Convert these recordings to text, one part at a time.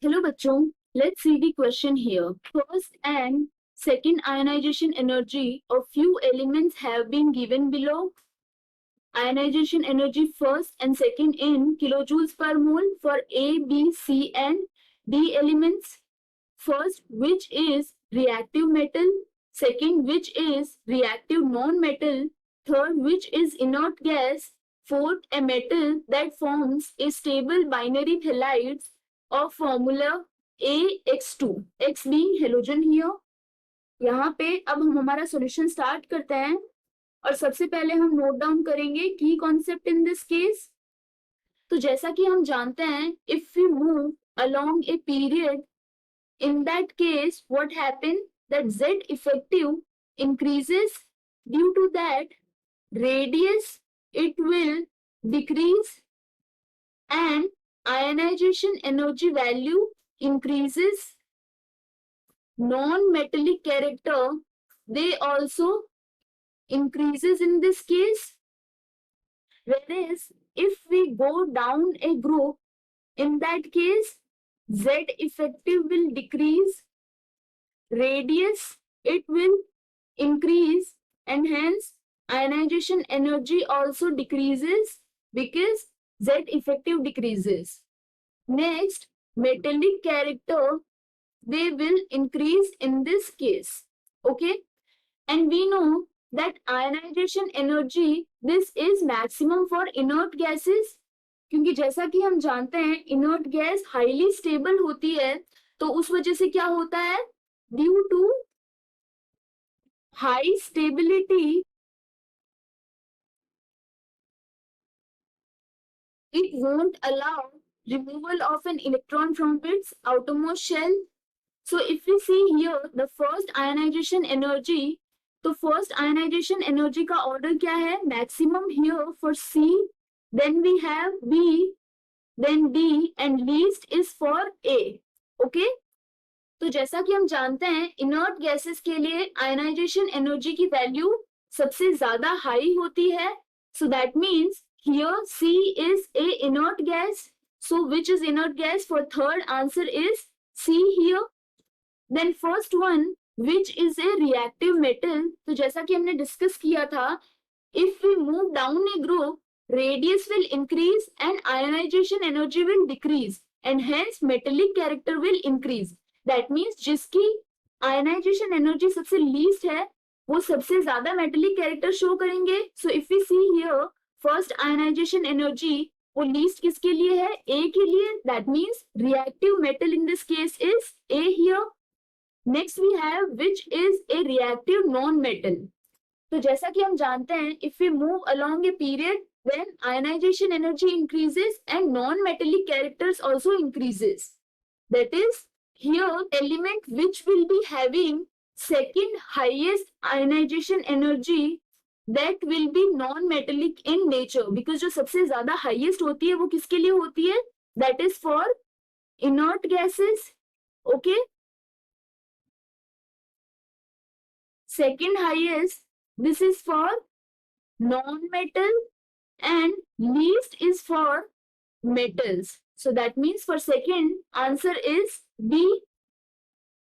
Hello bachon, let's see the question here. First and second ionization energy of few elements have been given below. Ionization energy first and second in kilojoules per mole for A, B, C and D elements. First, which is reactive metal. Second, which is reactive non-metal. Third, which is inert gas. Fourth, a metal that forms a stable binary halides of formula AX2, X being halogen here. यहाँ पे अब हम हमारा solution start करते हैं और सबसे पहले हम नोट डाउन करेंगे की कॉन्सेप्ट इन दिस केस। तो जैसा कि हम जानते हैं, if we move along a period, in that case, what happened? That Z effective increases. Due to that, radius it will decrease and ionization energy value increases. Non-metallic character, they also increases in this case. Whereas if we go down a group, in that case, Z effective will decrease, radius it will increase, and hence ionization energy also decreases because Z effective decreases. Next, metallic character, they will increase in this case. Okay, and we know that ionization energy, this is maximum for inert gases, क्योंकि जैसा कि हम जानते हैं inert gas highly stable होती है, तो उस वजह से क्या होता है, due to high stability it won't allow removal of an electron from its outermost shell. So if we see here the first ionization energy, तो first ionization energy का order क्या है, maximum here for C, then we have B, then D and least is for A. Okay? तो जैसा कि हम जानते हैं इनर्ट गैसेस के लिए आयनाइजेशन एनर्जी की वैल्यू सबसे ज्यादा हाई होती है. So that means here C is a inert gas. So which is inert gas? For third answer is C here. Then first one, which is a reactive metal. तो जैसा कि हमने discuss किया था, if we move down a group, radius will increase and ionization energy will decrease and hence metallic character will increase. That means जिसकी ionization energy सबसे least है, वो सबसे ज्यादा metallic character show करेंगे. So if we see here, first ionization energy, वो least किसके लिए है, A के लिए. That means reactive metal in this case is A here. Next we have which is a reactive non-metal. तो जैसा कि हम जानते हैं, if we move along a period, then ionization energy increases and non-metallic characters also increases. That is, here element which will be having second highest ionization energy, that will be non-metallic in nature, because जो सबसे ज्यादा highest होती है वो किसके लिए होती है, that is for inert gases. Okay, second highest, this is for non-metal and least is for metals. So that means for second answer is B.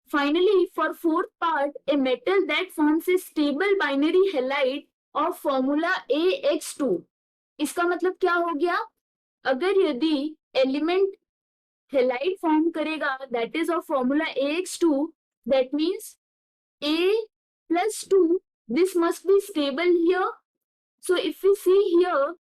Finally, for fourth part, a metal that forms a stable binary halide of formula AX2. इसका मतलब क्या हो गया, अगर यदि element halide form करेगा that is of formula AX2, that means A plus 2, this must be stable here. So if we see here,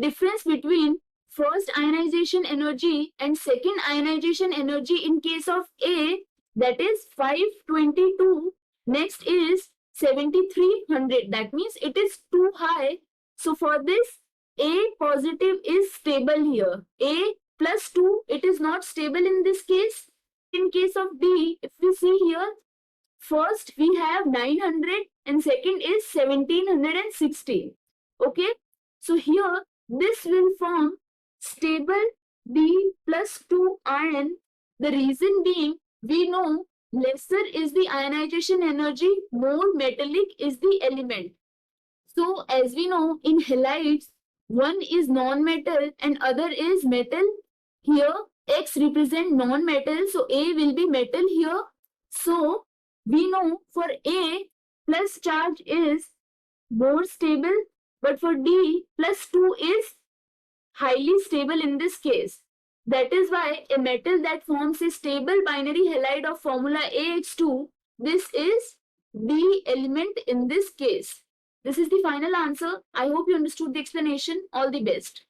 difference between first ionization energy and second ionization energy in case of A, that is 522. Next is 7300. That means it is too high. So for this, A positive is stable here. A plus 2, it is not stable in this case. In case of D, if we see here, first we have 900 and second is 1760. Okay, so here this will form stable D plus 2 ion. The reason being, we know lesser is the ionization energy, more metallic is the element. So as we know in halides, one is non-metal and other is metal. Here X represent non-metal, so A will be metal here. So we know for A, plus charge is more stable, but for D, plus 2 is highly stable in this case. That is why a metal that forms a stable binary halide of formula AH2, this is the element in this case. This is the final answer. I hope you understood the explanation. All the best.